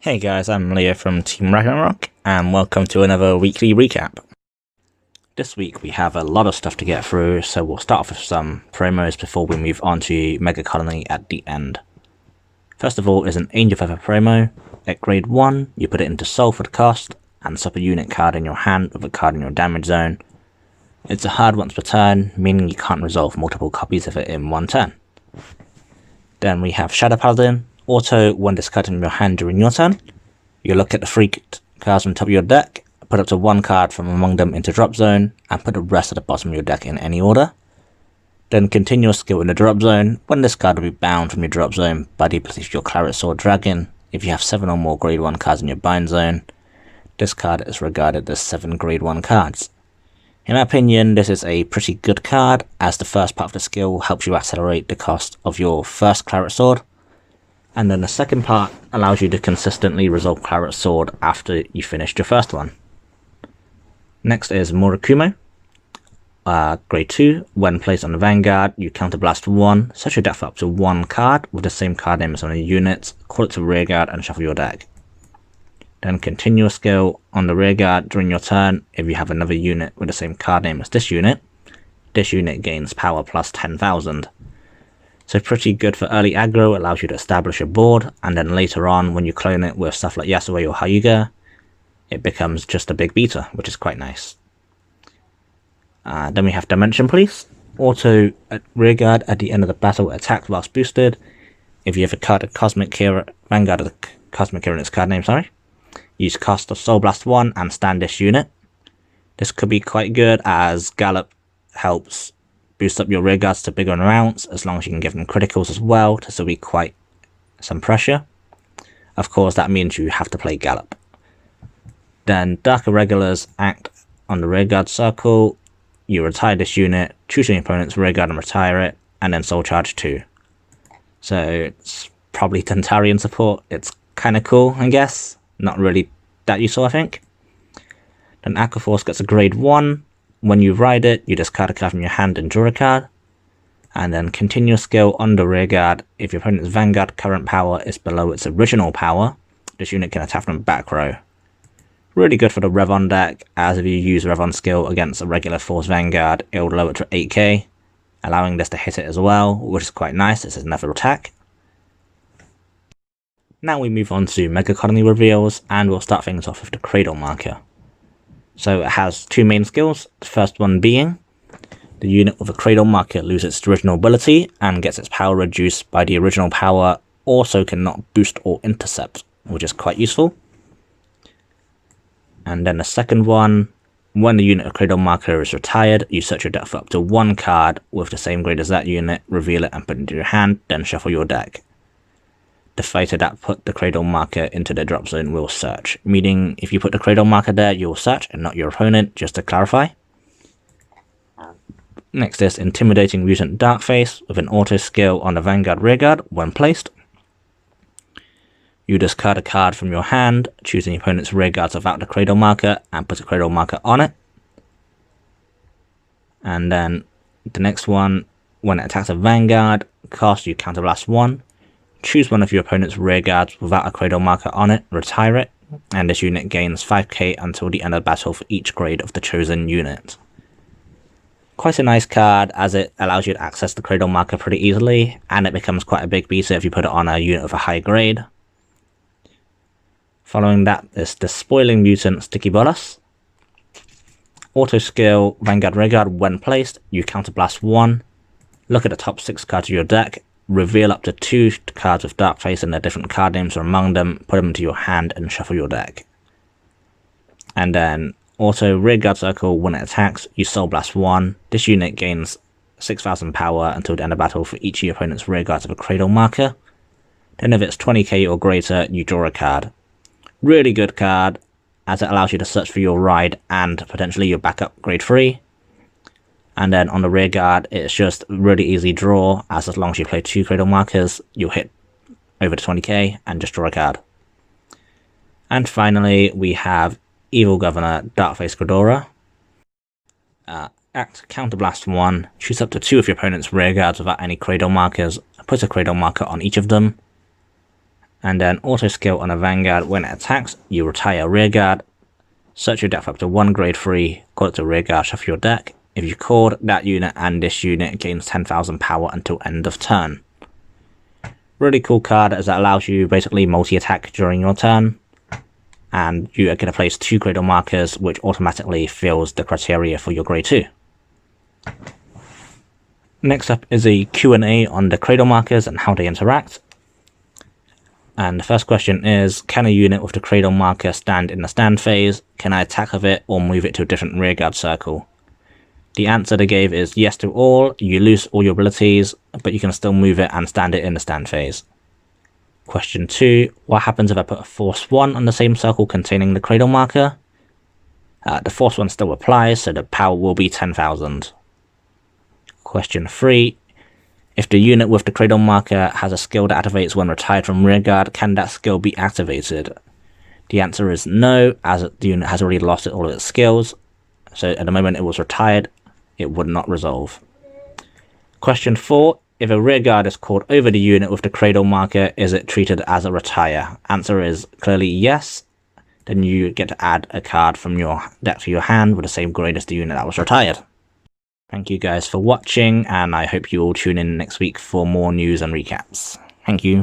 Hey guys, I'm Leo from Team Ragnarok, and welcome to another weekly recap. This week we have a lot of stuff to get through, so we'll start off with some promos before we move on to Mega Colony at the end. First of all is an Angel Feather promo. At grade 1, you put it into Soul for the cost, and swap a unit card in your hand with a card in your damage zone. It's a hard once per turn, meaning you can't resolve multiple copies of it in one turn. Then we have Shadow Paladin. Auto, when discarded from your hand during your turn, you look at the 3 cards from the top of your deck, put up to 1 card from among them into drop zone, and put the rest at the bottom of your deck in any order. Then continue your skill in the drop zone. When this card will be bound from your drop zone by the ability of your Claret Sword Dragon. If you have 7 or more grade 1 cards in your bind zone, this card is regarded as 7 grade 1 cards. In my opinion, this is a pretty good card, as the first part of the skill helps you accelerate the cost of your first Claret Sword, and then the second part allows you to consistently resolve Claret Sword after you finished your first one. Next is Murakumo. Grade 2, when placed on the Vanguard, you counterblast 1, set your deck for up to 1 card with the same card name as on your units, call it to rearguard and shuffle your deck. Then continue your skill on the rearguard during your turn. If you have another unit with the same card name as this unit gains power plus 10,000. So pretty good for early aggro, allows you to establish a board, and then later on when you clone it with stuff like Yasue or Hyuga, it becomes just a big beater, which is quite nice. Then we have Dimension Police. Auto at rearguard at the end of the battle, attack whilst boosted. If you have a card of Cosmic Hero, Vanguard of the Cosmic Hero in its card name, use cost of Soul Blast 1 and stand this unit. This could be quite good as Gallop helps boost up your rearguards to bigger rounds, as long as you can give them criticals as well to still be quite some pressure. Of course, that means you have to play Gallop. Then Dark Irregulars act on the rearguard circle. You retire this unit, choose your opponent's rearguard and retire it, and then Soul Charge 2. So it's probably Tantarian support. It's kind of cool, I guess. Not really that useful, I think. Then Aqua Force gets a grade 1. When you ride it, you discard a card from your hand and draw a card. And then continue your skill on the rearguard. If your opponent's Vanguard current power is below its original power, this unit can attack from back row. Really good for the Revon deck, as if you use Revon skill against a regular Force Vanguard, it will lower it to 8k, allowing this to hit it as well, which is quite nice. This is another attack. Now we move on to Mega Colony reveals, and we'll start things off with the Cradle Marker. So it has 2 main skills, the first one being, the unit with a Cradle Marker loses its original ability and gets its power reduced by the original power, also cannot boost or intercept, which is quite useful. And then the second one, when the unit of Cradle Marker is retired, you search your deck for up to 1 card with the same grade as that unit, reveal it and put it into your hand, then shuffle your deck. The fighter that put the Cradle Marker into the drop zone will search, meaning if you put the Cradle Marker there, you will search and not your opponent, just to clarify. Next is Intimidating Mutant Darkface with an auto skill on the Vanguard rearguard when placed. You discard a card from your hand, choosing your opponent's rearguards without the Cradle Marker, and put a Cradle Marker on it. And then the next one, when it attacks a Vanguard, cost you counterblast 1. Choose one of your opponent's rearguards without a Cradle Marker on it, retire it, and this unit gains 5k until the end of the battle for each grade of the chosen unit. Quite a nice card, as it allows you to access the Cradle Marker pretty easily, and it becomes quite a big beater if you put it on a unit of a high grade. Following that is the Spoiling Mutant Sticky Bolus. Auto skill, Vanguard rearguard, when placed, you counterblast 1, look at the top 6 cards of your deck, reveal up to 2 cards with Darkface and their different card names are among them, put them into your hand and shuffle your deck. And then auto rearguard circle, when it attacks, you Soul Blast 1. This unit gains 6,000 power until the end of battle for each of your opponent's rearguards of a Cradle Marker. Then if it's 20k or greater, you draw a card. Really good card, as it allows you to search for your ride and potentially your backup grade 3. And then on the rearguard, it's just really easy draw, as long as you play 2 Cradle Markers, you'll hit over to 20k and just draw a card. And finally, we have Evil Governor Darkface Gridora. Act Counterblast 1, choose up to 2 of your opponent's rearguards without any Cradle Markers, put a Cradle Marker on each of them. And then auto skill on a Vanguard. When it attacks, you retire a rearguard. Search your deck for up to 1 grade 3, call it to rearguard, shuffle your deck. If you called, that unit and this unit gains 10,000 power until end of turn. Really cool card as that allows you basically multi-attack during your turn. And you are going to place 2 Cradle Markers, which automatically fills the criteria for your grade 2. Next up is a Q&A on the Cradle Markers and how they interact. And the first question is, can a unit with the Cradle Marker stand in the stand phase? Can I attack with it or move it to a different rearguard circle? The answer they gave is yes to all. You lose all your abilities, but you can still move it and stand it in the stand phase. Question 2, what happens if I put a Force 1 on the same circle containing the Cradle Marker? The Force 1 still applies, so the power will be 10,000. Question 3, if the unit with the Cradle Marker has a skill that activates when retired from rearguard, can that skill be activated? The answer is no, as the unit has already lost all of its skills, so at the moment it was retired, it would not resolve. Question 4, if a rearguard is called over the unit with the Cradle Marker, is it treated as a retire? Answer is clearly yes. Then you get to add a card from your deck to your hand with the same grade as the unit that was retired. Thank you guys for watching, and I hope you all tune in next week for more news and recaps. Thank you.